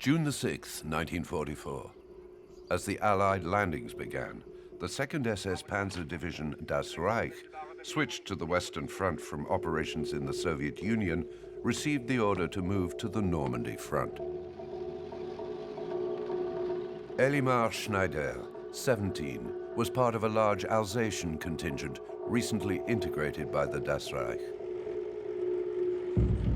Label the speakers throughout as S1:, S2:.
S1: June the 6th, 1944. As the Allied landings began, the 2nd SS Panzer Division Das Reich, switched to the Western Front from operations in the Soviet Union, received the order to move to the Normandy front. Elimar Schneider, 17, was part of a large Alsatian contingent recently integrated by the Das Reich.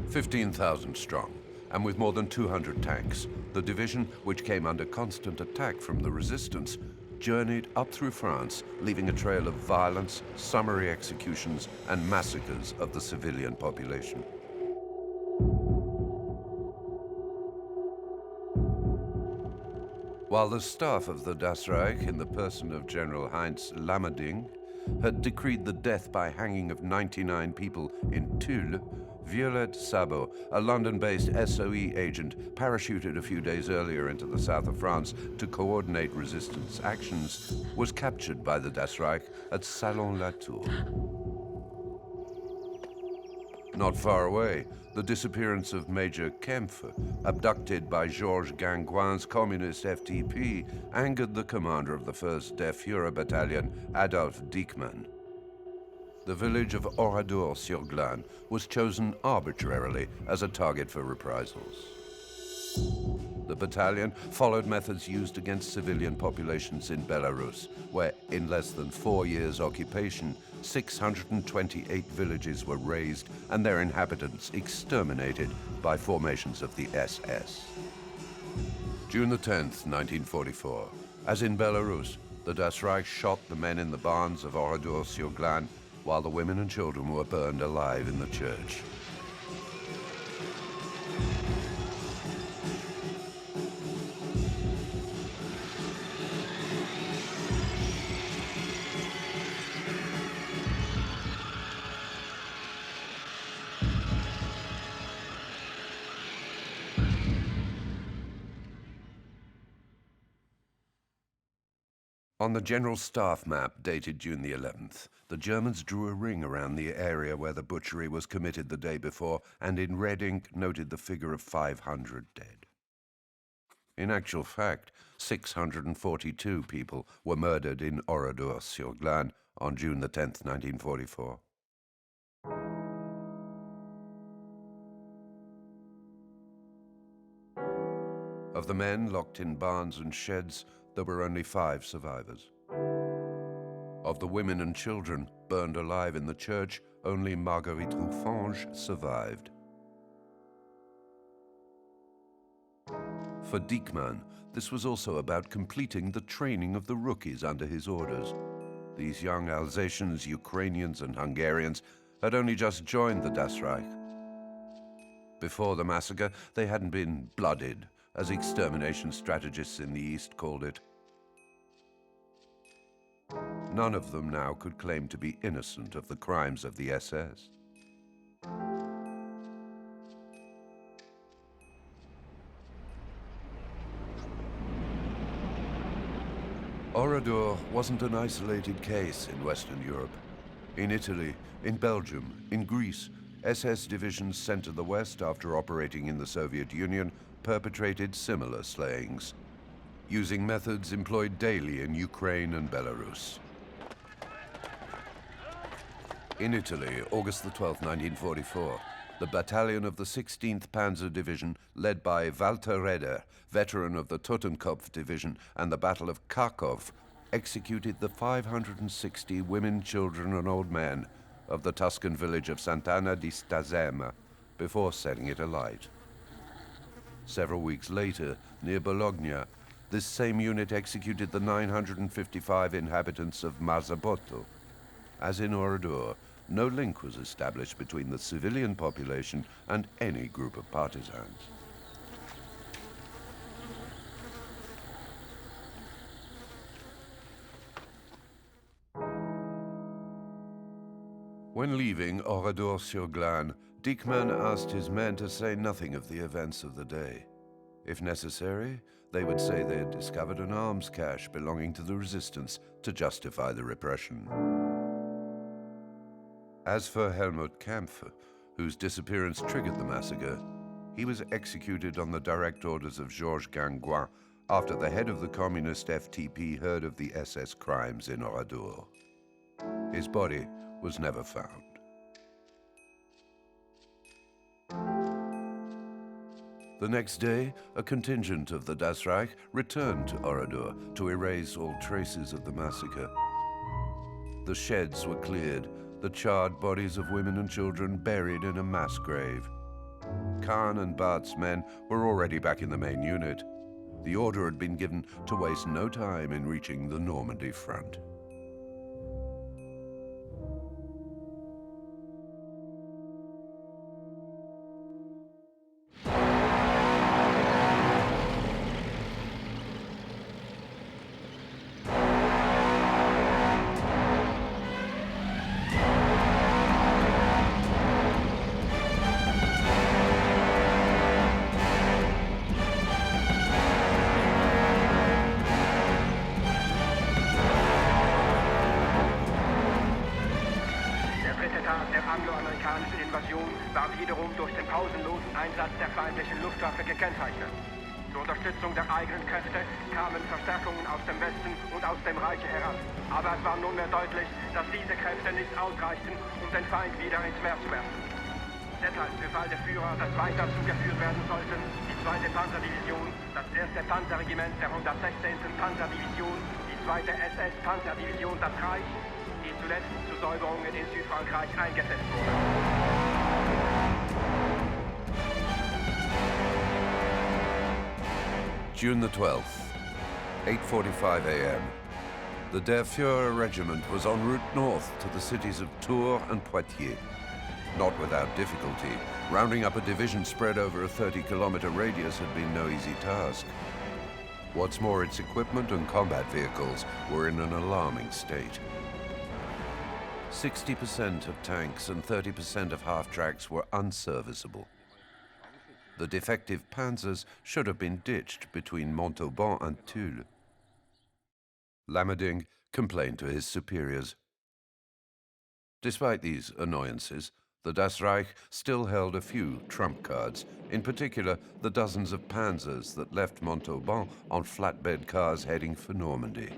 S1: 15,000 strong, and with more than 200 tanks, the division, which came under constant attack from the resistance, journeyed up through France, leaving a trail of violence, summary executions, and massacres of the civilian population. While the staff of the Das Reich, in the person of General Heinz Lammerding, had decreed the death by hanging of 99 people in Tulle, Violette Sabot, a London-based SOE agent parachuted a few days earlier into the south of France to coordinate resistance actions, was captured by the Das Reich at Salon-la-Tour. Not far away, the disappearance of Major Kempfer, abducted by Georges Gangouin's communist FTP, angered the commander of the 1st Der Führer Battalion, Adolf Diekmann. The village of Oradour-sur-Glane was chosen arbitrarily as a target for reprisals. The battalion followed methods used against civilian populations in Belarus, where in less than 4 years' occupation, 628 villages were razed and their inhabitants exterminated by formations of the SS. June the 10th, 1944. As in Belarus, the Das Reich shot the men in the barns of Oradour-sur-Glane, while the women and children were burned alive in the church. On the General Staff map dated June the 11th, the Germans drew a ring around the area where the butchery was committed the day before, and in red ink noted the figure of 500 dead. In actual fact, 642 people were murdered in Oradour-sur-Glane on June the 10th, 1944. Of the men locked in barns and sheds, there were only 5 survivors. Of the women and children burned alive in the church, only Marguerite Roufange survived. For Diekmann, this was also about completing the training of the rookies under his orders. These young Alsatians, Ukrainians, and Hungarians had only just joined the Das Reich. Before the massacre, they hadn't been blooded, as extermination strategists in the East called it. None of them now could claim to be innocent of the crimes of the SS. Oradour wasn't an isolated case in Western Europe. In Italy, in Belgium, in Greece, SS divisions sent to the West after operating in the Soviet Union perpetrated similar slayings, using methods employed daily in Ukraine and Belarus. In Italy, August the 12th, 1944, the battalion of the 16th Panzer Division, led by Walter Redder, veteran of the Totenkopf Division and the Battle of Kharkov, executed the 560 women, children, and old men of the Tuscan village of Sant'Anna di Stazzema before setting it alight. Several weeks later, near Bologna, this same unit executed the 955 inhabitants of Marzabotto. As in Oradour, no link was established between the civilian population and any group of partisans. When leaving Oradour-sur-Glane, Diekmann asked his men to say nothing of the events of the day. If necessary, they would say they had discovered an arms cache belonging to the resistance to justify the repression. As for Helmut Kampf, whose disappearance triggered the massacre, He was executed on the direct orders of Georges Gangouin after the head of the communist FTP heard of the SS crimes in Oradour. His body was never found. The next day, a contingent of the Das Reich returned to Oradour to erase all traces of the massacre. The sheds were cleared, the charred bodies of women and children buried in a mass grave. Kahn and Barth's men were already back in the main unit. The order had been given to waste no time in reaching the Normandy front.
S2: War wiederum durch den pausenlosen Einsatz der feindlichen Luftwaffe gekennzeichnet. Zur Unterstützung der eigenen Kräfte kamen Verstärkungen aus dem Westen und aus dem Reich heran. Aber es war nunmehr deutlich, dass diese Kräfte nicht ausreichten, um den Feind wieder ins Meer zu werfen. Deshalb befahl der Führer, dass weiter zugeführt werden sollten die 2. Panzerdivision, das 1. Panzerregiment der 116. Panzerdivision, die 2. SS-Panzerdivision das Reich, die zuletzt zu Säuberungen in Südfrankreich eingesetzt wurde.
S1: June the 12th, 8:45 a.m. The Der Führer regiment was en route north to the cities of Tours and Poitiers. Not without difficulty, rounding up a division spread over a 30-kilometer radius had been no easy task. What's more, its equipment and combat vehicles were in an alarming state. 60% of tanks and 30% of half-tracks were unserviceable. The defective panzers should have been ditched between Montauban and Tulle. Lammerding complained to his superiors. Despite these annoyances, the Das Reich still held a few trump cards, in particular the dozens of panzers that left Montauban on flatbed cars heading for Normandy.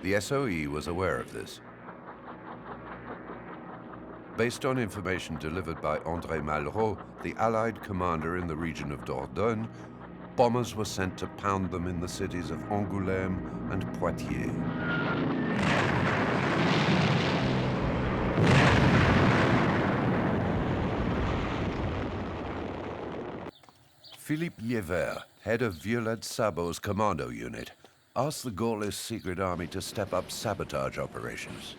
S1: The SOE was aware of this. Based on information delivered by André Malraux, the Allied commander in the region of Dordogne, bombers were sent to pound them in the cities of Angoulême and Poitiers. Philippe Liévert, head of Violette Sabot's commando unit, asked the Gaullist secret army to step up sabotage operations.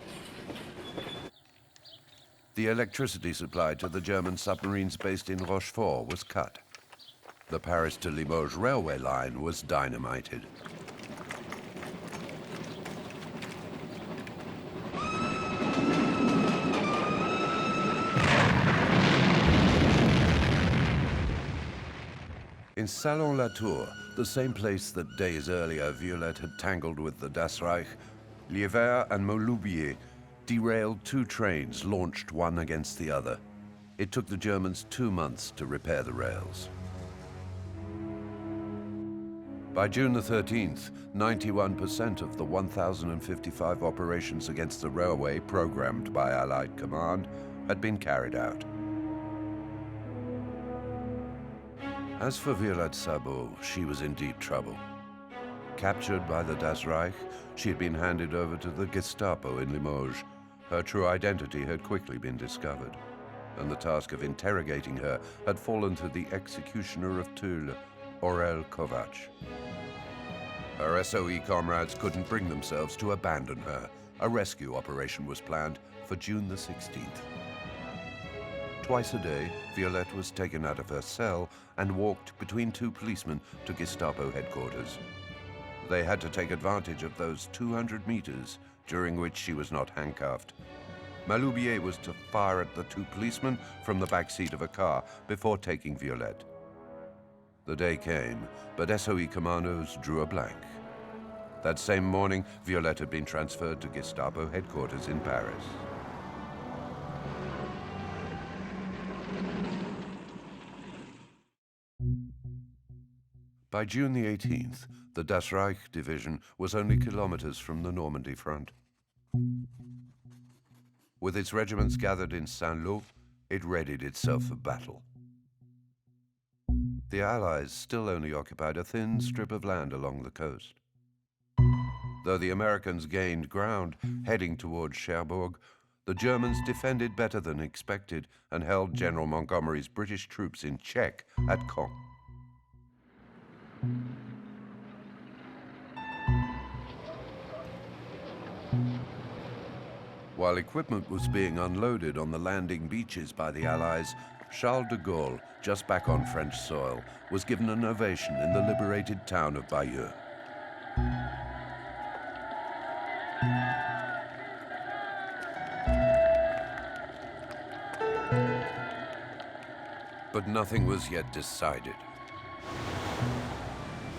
S1: The electricity supply to the German submarines based in Rochefort was cut. The Paris to Limoges railway line was dynamited. In Salon-la-Tour, the same place that days earlier Violette had tangled with the Das Reich, Liévert and Maloubier derailed 2 trains launched one against the other. It took the Germans 2 months to repair the rails. By June the 13th, 91% of the 1,055 operations against the railway programmed by Allied command had been carried out. As for Violette Sabot, she was in deep trouble. Captured by the Das Reich, she had been handed over to the Gestapo in Limoges. Her true identity had quickly been discovered, and the task of interrogating her had fallen to the executioner of Tulle, Aurel Kovac. Her SOE comrades couldn't bring themselves to abandon her. A rescue operation was planned for June the 16th. Twice a day, Violette was taken out of her cell and walked between 2 policemen to Gestapo headquarters. They had to take advantage of those 200 meters during which she was not handcuffed. Maloubier was to fire at the 2 policemen from the back seat of a car before taking Violette. The day came, but SOE commandos drew a blank. That same morning, Violette had been transferred to Gestapo headquarters in Paris. By June the 18th, the Das Reich division was only kilometers from the Normandy front. With its regiments gathered in Saint-Lô, it readied itself for battle. The Allies still only occupied a thin strip of land along the coast. Though the Americans gained ground heading towards Cherbourg, the Germans defended better than expected and held General Montgomery's British troops in check at Caen. While equipment was being unloaded on the landing beaches by the Allies, Charles de Gaulle, just back on French soil, was given an ovation in the liberated town of Bayeux. But nothing was yet decided.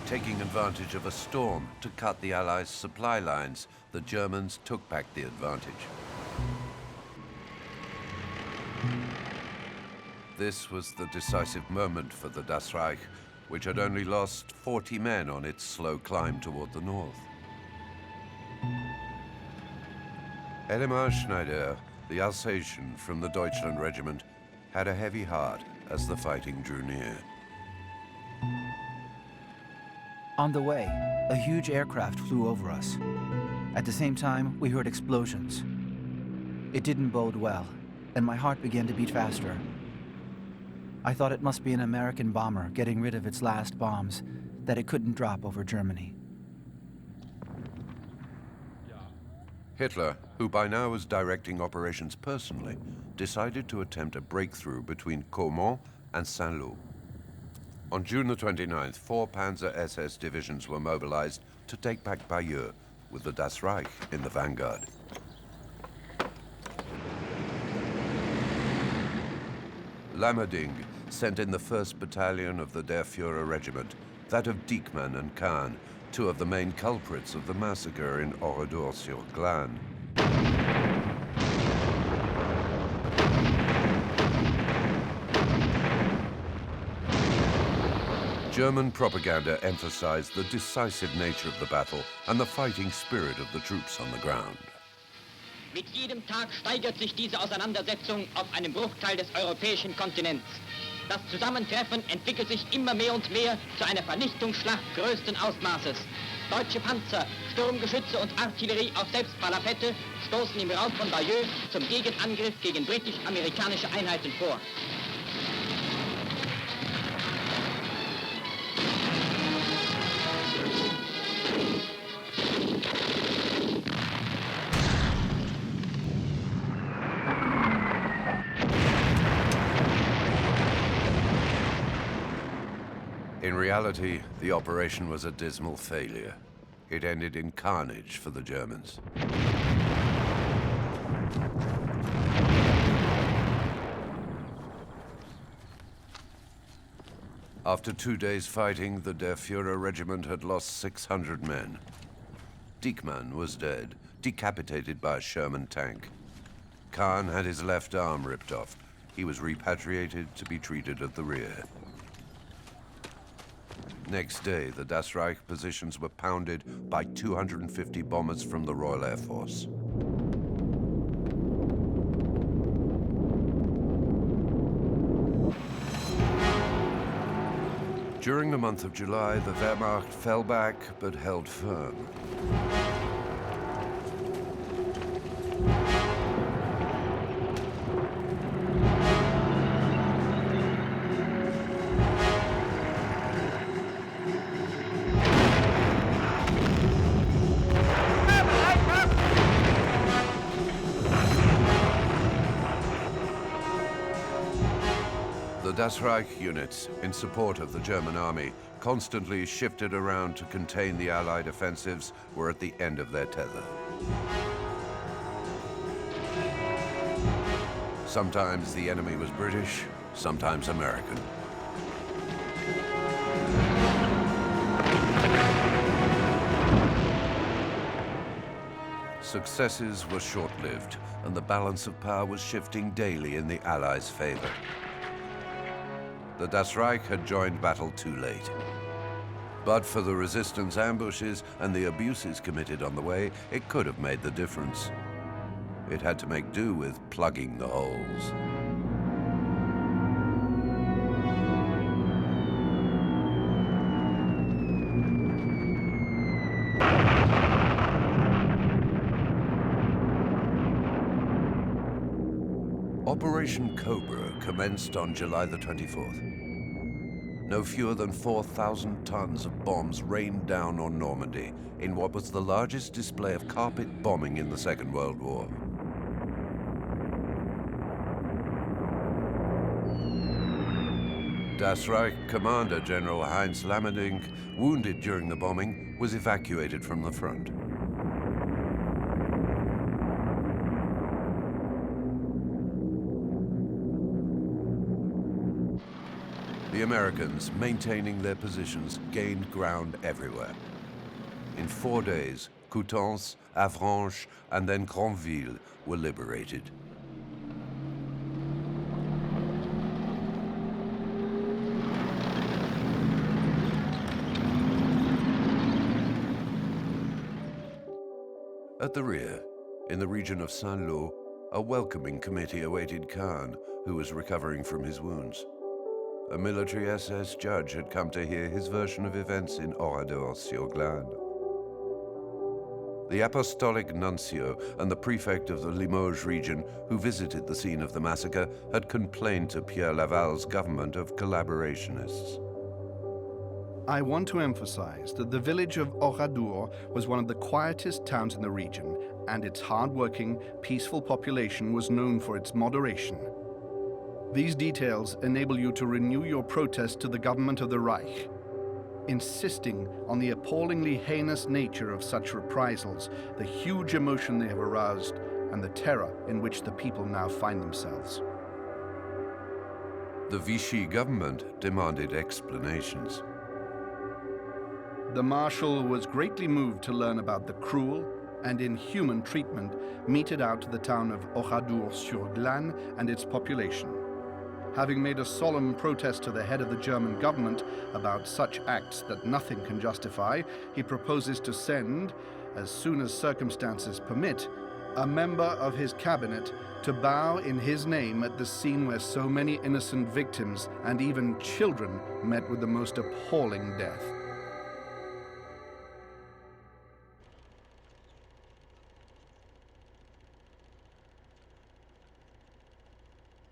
S1: Taking advantage of a storm to cut the Allies' supply lines, the Germans took back the advantage. This was the decisive moment for the Das Reich, which had only lost 40 men on its slow climb toward the north. Elimar Schneider, the Alsatian from the Deutschland regiment, had a heavy heart as the fighting drew near.
S3: On the way, a huge aircraft flew over us. At the same time, we heard explosions. It didn't bode well, and my heart began to beat faster. I thought it must be an American bomber getting rid of its last bombs that it couldn't drop over Germany.
S1: Hitler, who by now was directing operations personally, decided to attempt a breakthrough between Caumont and Saint-Lô. On June the 29th, 4 Panzer SS divisions were mobilized to take back Bayeux, with the Das Reich in the vanguard. Lammerding sent in the 1st Battalion of the Der Führer Regiment, that of Diekmann and Kahn, 2 of the main culprits of the massacre in Oradour-sur-Glane. German propaganda emphasized the decisive nature of the battle and the fighting spirit of the troops on the ground.
S4: Mit jedem Tag steigert sich diese Auseinandersetzung auf einem Bruchteil des europäischen Kontinents. Das Zusammentreffen entwickelt sich immer mehr und mehr zu einer Vernichtungsschlacht größten Ausmaßes. Deutsche Panzer, Sturmgeschütze und Artillerie auf Selbstparapette stoßen im Raum von Bayeux zum Gegenangriff gegen britisch-amerikanische Einheiten vor.
S1: In reality, the operation was a dismal failure. It ended in carnage for the Germans. After 2 days fighting, the Der Führer regiment had lost 600 men. Diekmann was dead, decapitated by a Sherman tank. Kahn had his left arm ripped off. He was repatriated to be treated at the rear. Next day, the Das Reich positions were pounded by 250 bombers from the Royal Air Force. During the month of July, the Wehrmacht fell back but held firm. The Das Reich units, in support of the German army, constantly shifted around to contain the Allied offensives, were at the end of their tether. Sometimes the enemy was British, sometimes American. Successes were short-lived, and the balance of power was shifting daily in the Allies' favor. The Das Reich had joined battle too late. But for the resistance ambushes and the abuses committed on the way, it could have made the difference. It had to make do with plugging the holes. Operation Cobra commenced on July the 24th. No fewer than 4,000 tons of bombs rained down on Normandy in what was the largest display of carpet bombing in the Second World War. Das Reich commander General Heinz Lammerdink, wounded during the bombing, was evacuated from the front. The Americans, maintaining their positions, gained ground everywhere. In 4 days, Coutances, Avranches, and then Granville were liberated. At the rear, in the region of Saint-Lô, a welcoming committee awaited Khan, who was recovering from his wounds. A military SS judge had come to hear his version of events in Oradour-sur-Glane. The apostolic nuncio and the prefect of the Limoges region, who visited the scene of the massacre, had complained to Pierre Laval's government of collaborationists.
S5: I want to emphasize that the village of Oradour was one of the quietest towns in the region, and its hard-working, peaceful population was known for its moderation. These details enable you to renew your protest to the government of the Reich, insisting on the appallingly heinous nature of such reprisals, the huge emotion they have aroused, and the terror in which the people now find themselves.
S1: The Vichy government demanded explanations.
S5: The Marshal was greatly moved to learn about the cruel and inhuman treatment meted out to the town of Oradour-sur-Glane and its population. Having made a solemn protest to the head of the German government about such acts that nothing can justify, he proposes to send, as soon as circumstances permit, a member of his cabinet to bow in his name at the scene where so many innocent victims and even children met with the most appalling death.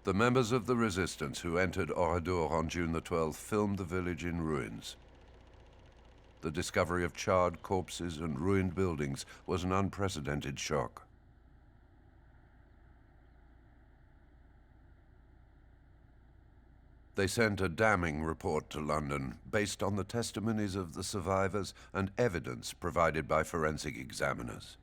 S1: The members of the resistance who entered Oradour on June the 12th filmed the village in ruins. The discovery of charred corpses and ruined buildings was an unprecedented shock. They sent a damning report to London based on the testimonies of the survivors and evidence provided by forensic examiners.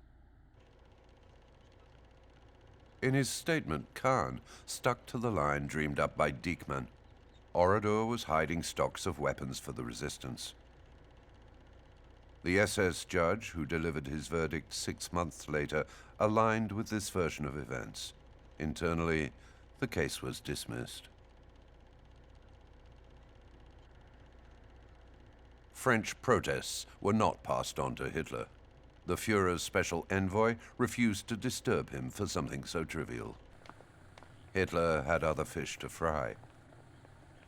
S1: In his statement, Khan stuck to the line dreamed up by Diekmann. Oradour was hiding stocks of weapons for the resistance. The SS judge, who delivered his verdict 6 months later, aligned with this version of events. Internally, the case was dismissed. French protests were not passed on to Hitler. The Führer's special envoy refused to disturb him for something so trivial. Hitler had other fish to fry.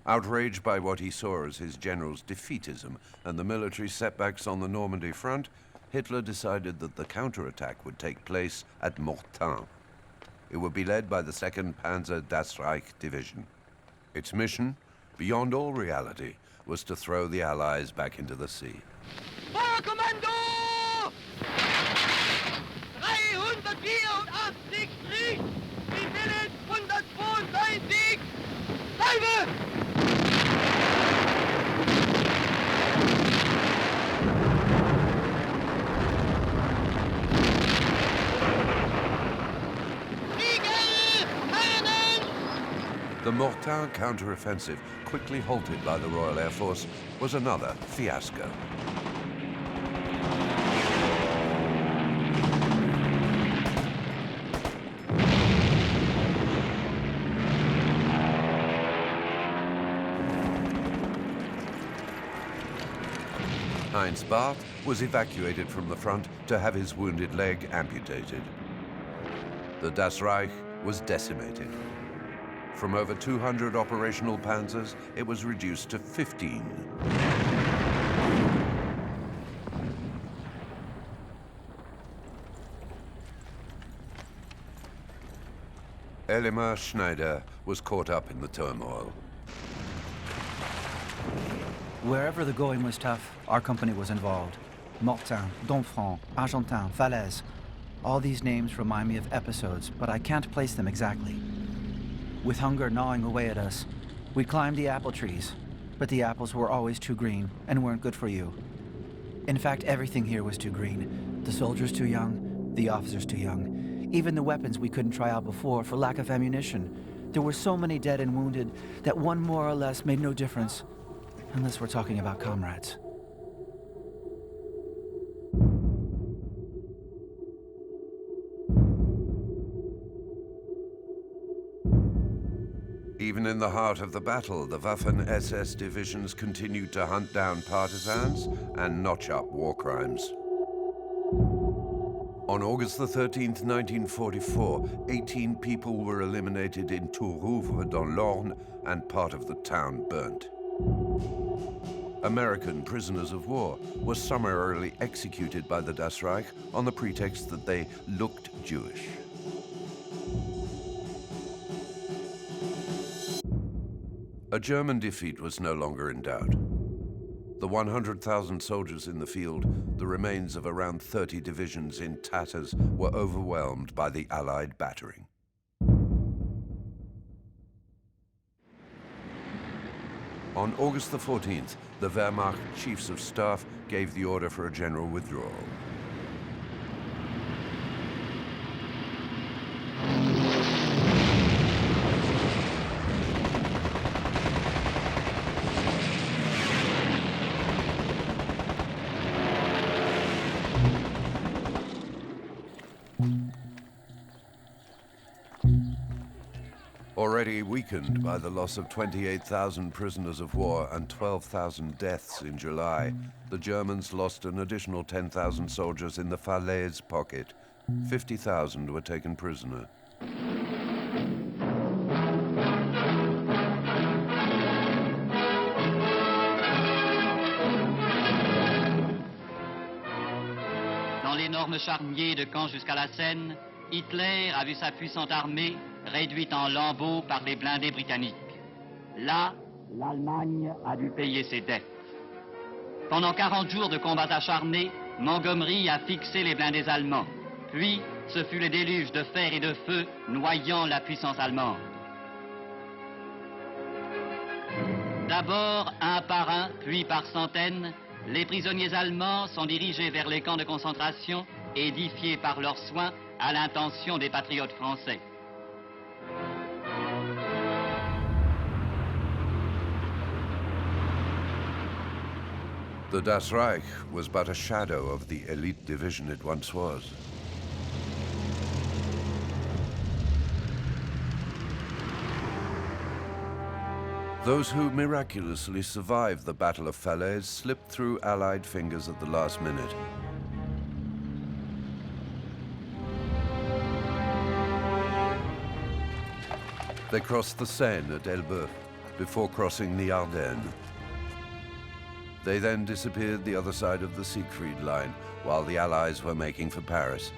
S1: Outraged by what he saw as his general's defeatism and the military setbacks on the Normandy front, Hitler decided that the counterattack would take place at Mortain. It would be led by the 2nd Panzer Das Reich division. Its mission, beyond all reality, was to throw the Allies back into the sea.
S4: Feuerkommando! 384 Krieg! Die Willen 192! Salve!
S1: The Mortain counteroffensive, quickly halted by the Royal Air Force, was another fiasco. Heinz Barth was evacuated from the front to have his wounded leg amputated. The Das Reich was decimated. From over 200 operational panzers, it was reduced to 15. Elimar Schneider was caught up in the turmoil.
S3: Wherever the going was tough, our company was involved. Mortain, Domfront, Argentin, Falaise. All these names remind me of episodes, but I can't place them exactly. With hunger gnawing away at us, we climbed the apple trees, but the apples were always too green and weren't good for you. In fact, everything here was too green. The soldiers too young, the officers too young. Even the weapons we couldn't try out before for lack of ammunition. There were so many dead and wounded that one more or less made no difference, unless we're talking about comrades.
S1: Even in the heart of the battle, the Waffen-SS divisions continued to hunt down partisans and notch up war crimes. On August the 13th, 1944, 18 people were eliminated in Tourouvre dans l'Orne and part of the town burnt. American prisoners of war were summarily executed by the Das Reich on the pretext that they looked Jewish. A German defeat was no longer in doubt. The 100,000 soldiers in the field, the remains of around 30 divisions in tatters, were overwhelmed by the Allied battering. On August the 14th, the Wehrmacht Chiefs of Staff gave the order for a general withdrawal. Already weakened by the loss of 28,000 prisoners of war and 12,000 deaths in July, the Germans lost an additional 10,000 soldiers in the Falaise pocket. 50,000 were taken prisoner.
S6: Dans l'énorme charnier de Caen jusqu'à la Seine, Hitler a vu sa puissante armée réduite en lambeaux par les blindés britanniques. Là, l'Allemagne a dû payer ses dettes. Pendant 40 jours de combats acharnés, Montgomery a fixé les blindés allemands. Puis, ce fut le déluge de fer et de feu noyant la puissance allemande. D'abord, un par un, puis par centaines, les prisonniers allemands sont dirigés vers les camps de concentration, édifiés par leurs soins à l'intention des patriotes français.
S1: The Das Reich was but a shadow of the elite division it once was. Those who miraculously survived the Battle of Falaise slipped through Allied fingers at the last minute. They crossed the Seine at Elbeuf before crossing the Ardennes. They then disappeared the other side of the Siegfried Line while the Allies were making for Paris.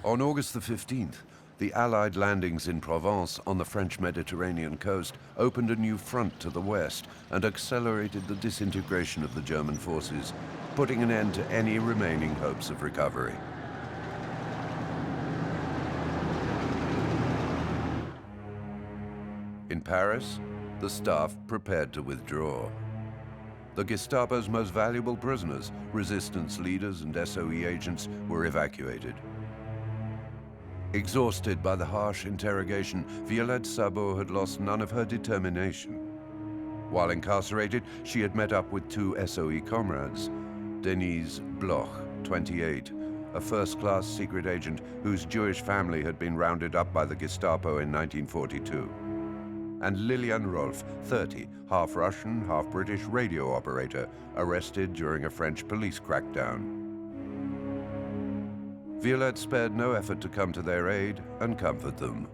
S1: On August the 15th, the Allied landings in Provence on the French Mediterranean coast opened a new front to the west and accelerated the disintegration of the German forces, putting an end to any remaining hopes of recovery. In Paris, the staff prepared to withdraw. The Gestapo's most valuable prisoners, resistance leaders and SOE agents, were evacuated. Exhausted by the harsh interrogation, Violette Sabot had lost none of her determination. While incarcerated, she had met up with two SOE comrades, Denise Bloch, 28, a first-class secret agent whose Jewish family had been rounded up by the Gestapo in 1942. and Lilian Rolf, 30, half Russian, half British radio operator, arrested during a French police crackdown. Violette spared no effort to come to their aid and comfort them.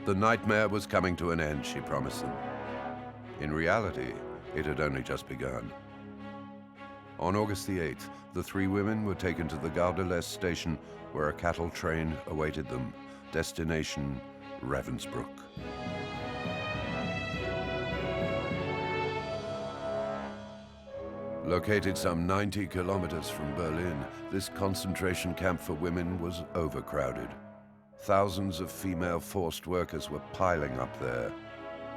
S1: The nightmare was coming to an end, she promised them. In reality, it had only just begun. On August the 8th, the three women were taken to the Bordeaux station where a cattle train awaited them. Destination, Ravensbrück. Located some 90 kilometers from Berlin, this concentration camp for women was overcrowded. Thousands of female forced workers were piling up there.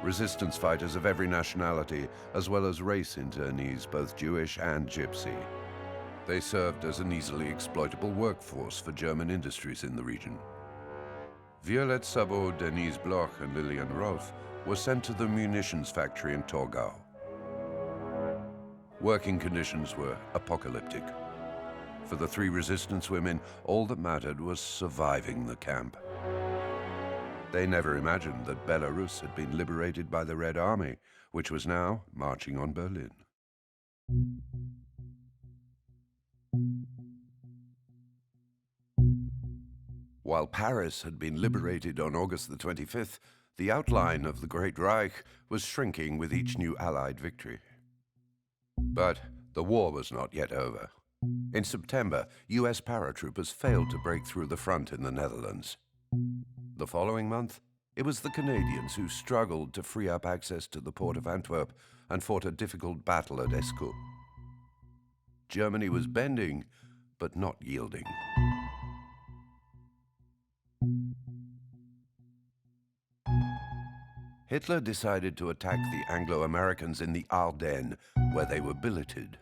S1: Resistance fighters of every nationality, as well as race internees, both Jewish and Gypsy. They served as an easily exploitable workforce for German industries in the region. Violette Sabot, Denise Bloch, and Lilian Rolf were sent to the munitions factory in Torgau. Working conditions were apocalyptic. For the three resistance women, all that mattered was surviving the camp. They never imagined that Belarus had been liberated by the Red Army, which was now marching on Berlin. While Paris had been liberated on August the 25th, the outline of the Great Reich was shrinking with each new Allied victory. But the war was not yet over. In September, US paratroopers failed to break through the front in the Netherlands. The following month, it was the Canadians who struggled to free up access to the port of Antwerp and fought a difficult battle at Escalating. Germany was bending, but not yielding. Hitler decided to attack the Anglo-Americans in the Ardennes, where they were billeted.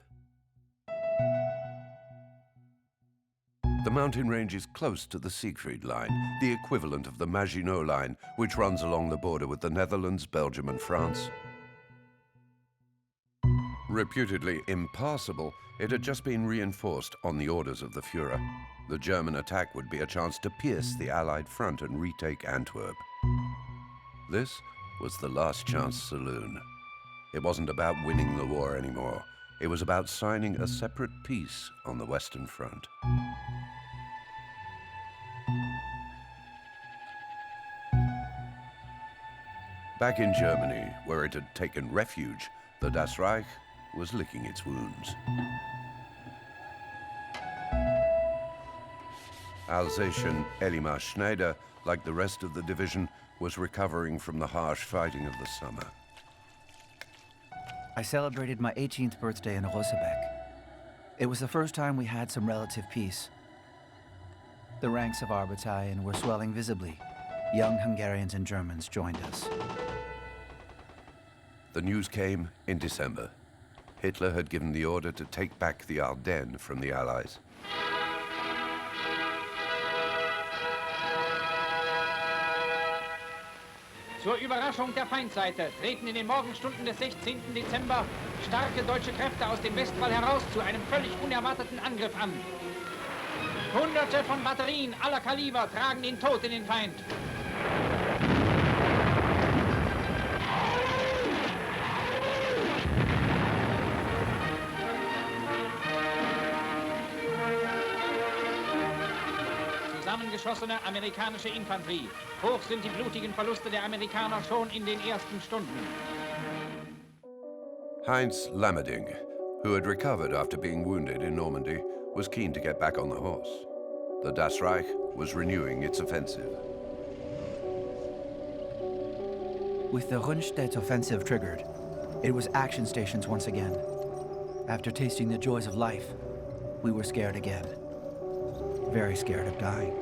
S1: The mountain range is close to the Siegfried Line, the equivalent of the Maginot Line, which runs along the border with the Netherlands, Belgium, and France. Reputedly impassable, it had just been reinforced on the orders of the Führer. The German attack would be a chance to pierce the Allied front and retake Antwerp. This was the last chance saloon. It wasn't about winning the war anymore. It was about signing a separate peace on the Western Front. Back in Germany, where it had taken refuge, the Das Reich was licking its wounds. Alsatian Elimar Schneider, like the rest of the division, was recovering from the harsh fighting of the summer.
S3: I celebrated my 18th birthday in Rosebeck. It was the first time we had some relative peace. The ranks of our battalion were swelling visibly. Young Hungarians and Germans joined us.
S1: The news came in December. Hitler had given the order to take back the Ardennes from the Allies.
S7: Zur Überraschung der Feindseite treten in den Morgenstunden des 16. Dezember starke deutsche Kräfte aus dem Westwall heraus zu einem völlig unerwarteten Angriff an. Hunderte von Batterien aller Kaliber tragen den Tod in den Feind. Zusammengeschossene amerikanische Infanterie. Hoch sind die blutigen Verluste der Amerikaner schon in den ersten Stunden.
S1: Heinz Lammerding, who had recovered after being wounded in Normandy, was keen to get back on the horse. The Das Reich was renewing its offensive.
S3: With the Rundstedt offensive triggered, it was action stations once again. After tasting the joys of life, we were scared again. Very scared of dying.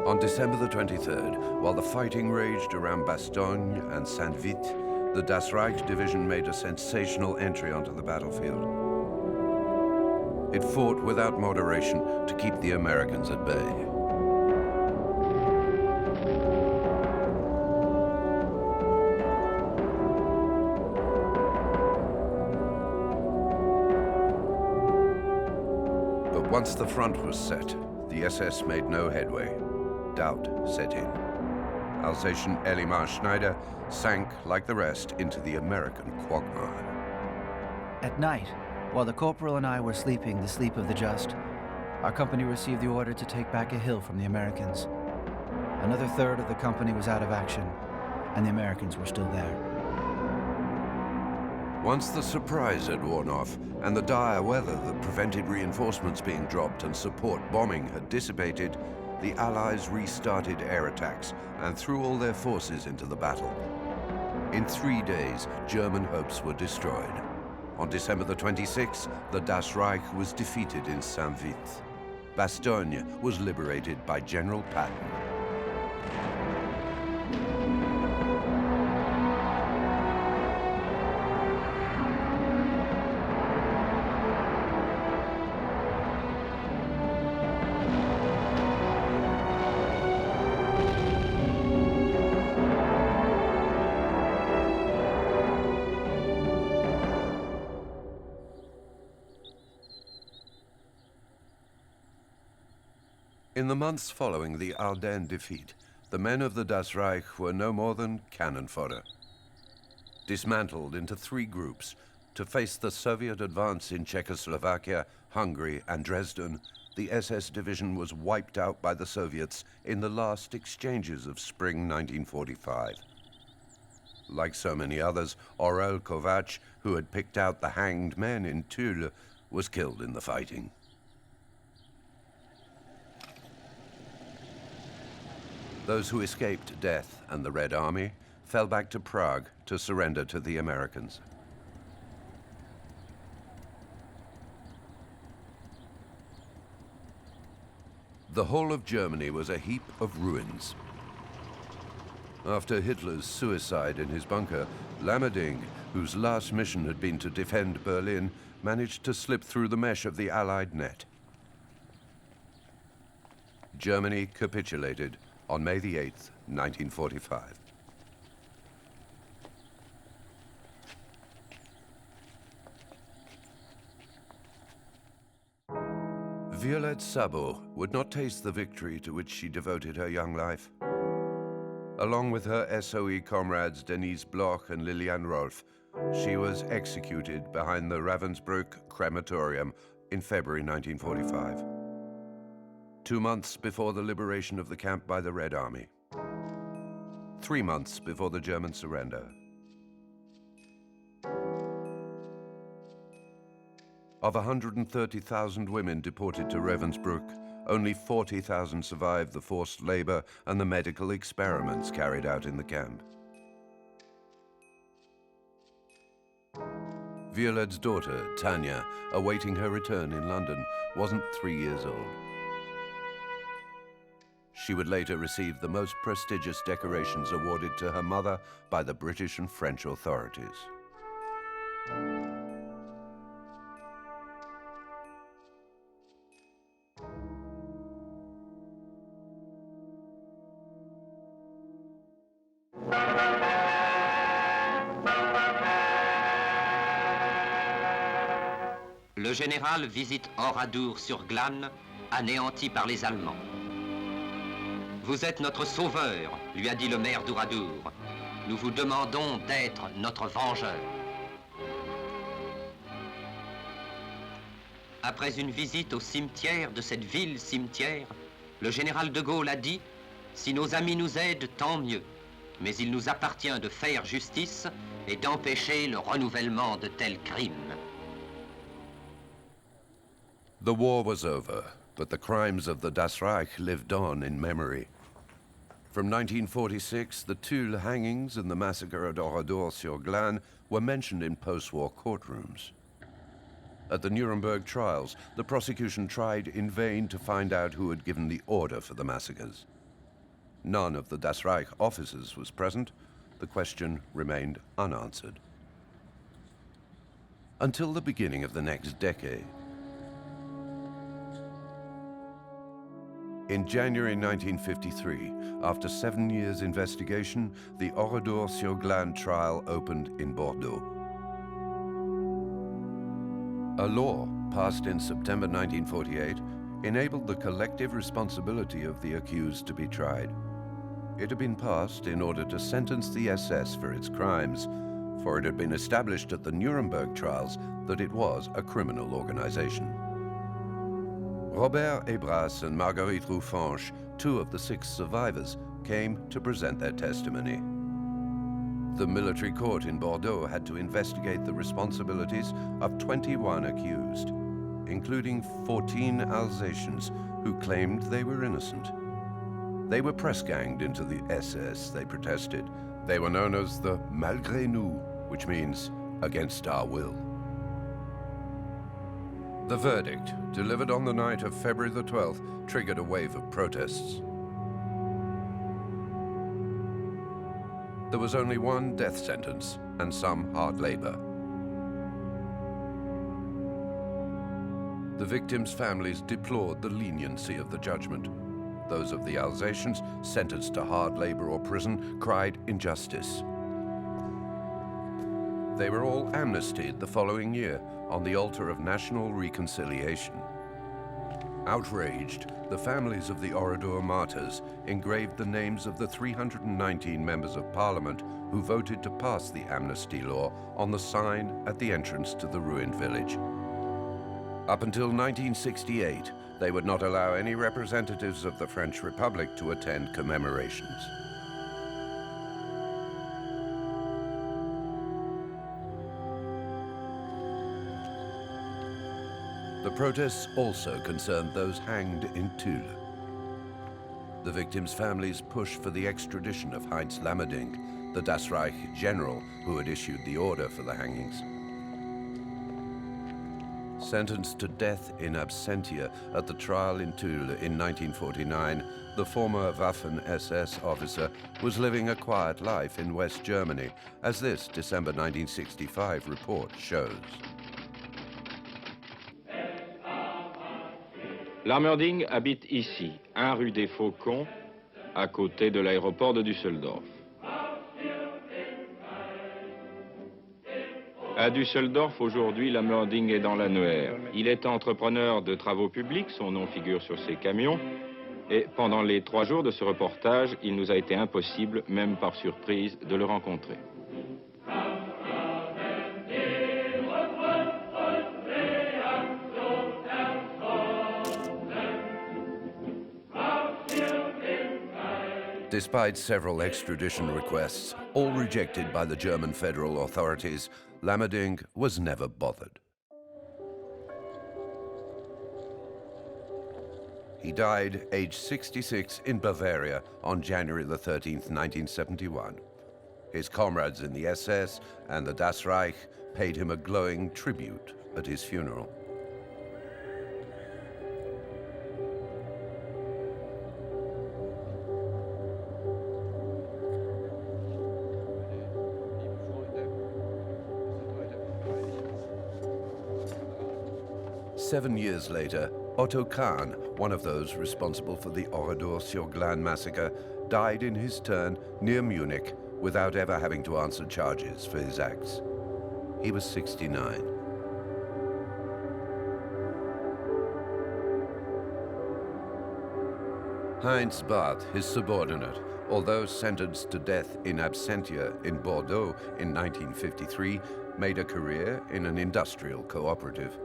S1: On December the 23rd, while the fighting raged around Bastogne and Saint-Vite, the Das Reich division made a sensational entry onto the battlefield. It fought without moderation to keep the Americans at bay. But once the front was set, the SS made no headway. Doubt set in. Alsatian Elimar Schneider sank, like the rest, into the American quagmire.
S3: At night, while the corporal and I were sleeping the sleep of the just, our company received the order to take back a hill from the Americans. Another third of the company was out of action, and the Americans were still there.
S1: Once the surprise had worn off, and the dire weather that prevented reinforcements being dropped and support bombing had dissipated, the Allies restarted air attacks and threw all their forces into the battle. In 3 days, German hopes were destroyed. On December the 26th, the Das Reich was defeated in Saint-Vith. Bastogne was liberated by General Patton. In the months following the Ardennes defeat, the men of the Das Reich were no more than cannon fodder. Dismantled into 3 groups to face the Soviet advance in Czechoslovakia, Hungary, and Dresden, the SS division was wiped out by the Soviets in the last exchanges of spring 1945. Like so many others, Aurel Kovac, who had picked out the hanged men in Tulle, was killed in the fighting. Those who escaped death and the Red Army fell back to Prague to surrender to the Americans. The whole of Germany was a heap of ruins. After Hitler's suicide in his bunker, Lammerding, whose last mission had been to defend Berlin, managed to slip through the mesh of the Allied net. Germany capitulated on May the 8th, 1945. Violette Sabot would not taste the victory to which she devoted her young life. Along with her SOE comrades Denise Bloch and Liliane Rolf, she was executed behind the Ravensbrück crematorium in February 1945. 2 months before the liberation of the camp by the Red Army. 3 months before the German surrender. Of 130,000 women deported to Ravensbrück, only 40,000 survived the forced labor and the medical experiments carried out in the camp. Violette's daughter, Tanya, awaiting her return in London, wasn't 3 years old. She would later receive the most prestigious decorations awarded to her mother by the British and French authorities.
S6: Le général visite Oradour-sur-Glane, anéanti par les Allemands. Vous êtes notre sauveur, lui a dit le maire d'Oradour. Nous vous demandons d'être notre vengeur. Après une visite au cimetière de cette ville cimetière, le général de Gaulle a dit « Si nos amis nous aident, tant mieux. Mais il nous appartient de faire justice et d'empêcher le renouvellement de tels crimes. »
S1: The war was over, but the crimes of the Das Reich lived on in memory. From 1946, the Tulle hangings and the massacre at Oradour-sur-Glane were mentioned in post-war courtrooms. At the Nuremberg trials, the prosecution tried in vain to find out who had given the order for the massacres. None of the Das Reich officers was present. The question remained unanswered. Until the beginning of the next decade. In January 1953, after 7 years' investigation, the Oradour-sur-Glane trial opened in Bordeaux. A law passed in September 1948 enabled the collective responsibility of the accused to be tried. It had been passed in order to sentence the SS for its crimes, for it had been established at the Nuremberg trials that it was a criminal organization. Robert Ebras and Marguerite Roufanche, 2 of the 6 survivors, came to present their testimony. The military court in Bordeaux had to investigate the responsibilities of 21 accused, including 14 Alsatians who claimed they were innocent. They were press-ganged into the SS, they protested. They were known as the Malgré nous, which means against our will. The verdict, delivered on the night of February the 12th, triggered a wave of protests. There was only one death sentence and some hard labor. The victims' families deplored the leniency of the judgment. Those of the Alsatians sentenced to hard labor or prison cried injustice. They were all amnestied the following year on the altar of national reconciliation. Outraged, the families of the Oradour martyrs engraved the names of the 319 members of parliament who voted to pass the amnesty law on the sign at the entrance to the ruined village. Up until 1968, they would not allow any representatives of the French Republic to attend commemorations. The protests also concerned those hanged in Tulle. The victims' families pushed for the extradition of Heinz Lammerding, the Das Reich general who had issued the order for the hangings. Sentenced to death in absentia at the trial in Tulle in 1949, the former Waffen-SS officer was living a quiet life in West Germany, as this December 1965 report shows.
S8: Lammerding habite ici, 1 rue des Faucons, à côté de l'aéroport de Düsseldorf. À Düsseldorf, aujourd'hui, Lammerding est dans l'annuaire. Il est entrepreneur de travaux publics, son nom figure sur ses camions, et pendant les 3 jours de ce reportage, il nous a été impossible, même par surprise, de le rencontrer.
S1: Despite several extradition requests, all rejected by the German federal authorities, Lammerding was never bothered. He died aged 66 in Bavaria on January the 13th, 1971. His comrades in the SS and the Das Reich paid him a glowing tribute at his funeral. Seven years later, Otto Kahn, one of those responsible for the Oradour-sur-Glane massacre, died in his turn near Munich without ever having to answer charges for his acts. He was 69. Heinz Barth, his subordinate, although sentenced to death in absentia in Bordeaux in 1953, made a career in an industrial cooperative.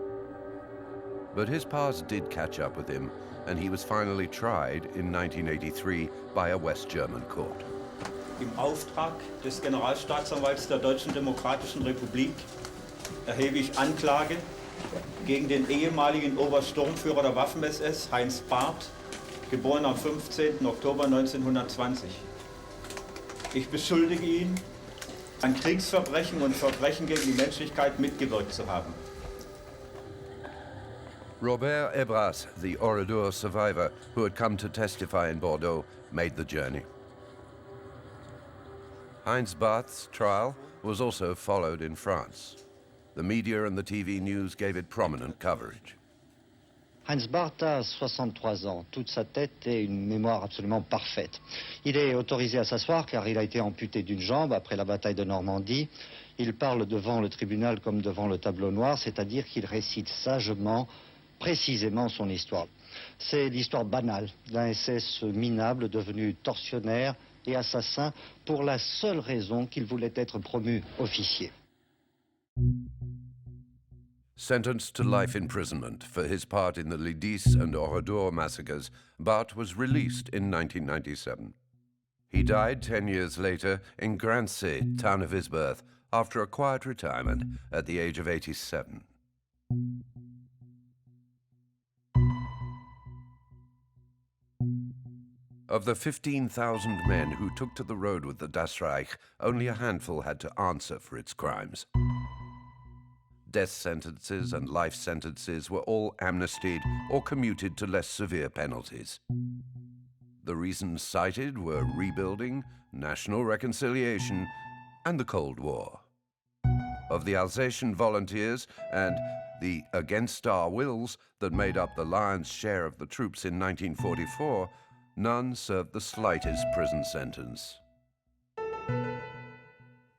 S1: But his past did catch up with him, and he was finally tried in 1983 by a West German court.
S9: Im Auftrag des Generalstaatsanwalts der Deutschen Demokratischen Republik erhebe ich Anklage gegen den ehemaligen Obersturmführer der Waffen-SS, Heinz Barth, geboren am 15. Oktober 1920. Ich beschuldige ihn, an Kriegsverbrechen und Verbrechen gegen die Menschlichkeit mitgewirkt zu haben.
S1: Robert Ebras, the Oradour survivor who had come to testify in Bordeaux, made the journey. Heinz Barth's trial was also followed in France. The media and the TV news gave it prominent coverage.
S10: Heinz Barth a 63 ans, toute sa tête et une mémoire absolument parfaite. Il est autorisé à s'asseoir car il a été amputé d'une jambe après la bataille de Normandie. Il parle devant le tribunal comme devant le tableau noir, c'est-à-dire qu'il récite sagement, précisément son histoire. C'est l'histoire banale d'un SS minable devenu tortionnaire et assassin pour la seule raison qu'il voulait être promu officier.
S1: Sentenced to life imprisonment for his part in the Lidis and Oradour massacres, Barth was released in 1997. He died 10 years later in Grancy, town of his birth, after a quiet retirement at the age of 87. Of the 15,000 men who took to the road with the Das Reich, only a handful had to answer for its crimes. Death sentences and life sentences were all amnestied or commuted to less severe penalties. The reasons cited were rebuilding, national reconciliation, and the Cold War. Of the Alsatian volunteers and the against our wills that made up the lion's share of the troops in 1944, none served the slightest prison sentence.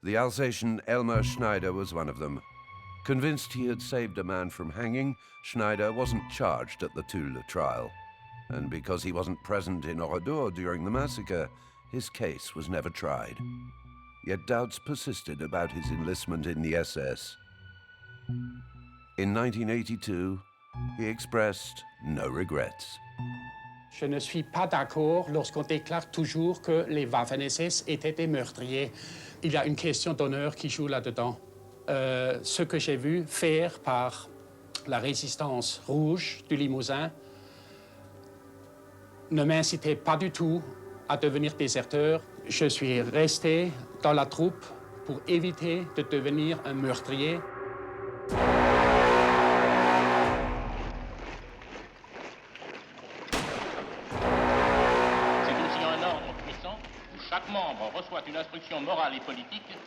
S1: The Alsatian Elmer Schneider was one of them. Convinced he had saved a man from hanging, Schneider wasn't charged at the Tulle trial. And because he wasn't present in Oradour during the massacre, his case was never tried. Yet doubts persisted about his enlistment in the SS. In 1982, he expressed no regrets.
S11: Je ne suis pas d'accord lorsqu'on déclare toujours que les Waffen-SS étaient des meurtriers. Il y a une question d'honneur qui joue là-dedans. Ce que j'ai vu faire par la résistance rouge du Limousin ne m'incitait pas du tout à devenir déserteur. Je suis resté dans la troupe pour éviter de devenir un meurtrier.
S6: C'est aussi un ordre puissant où chaque membre reçoit une instruction morale et politique.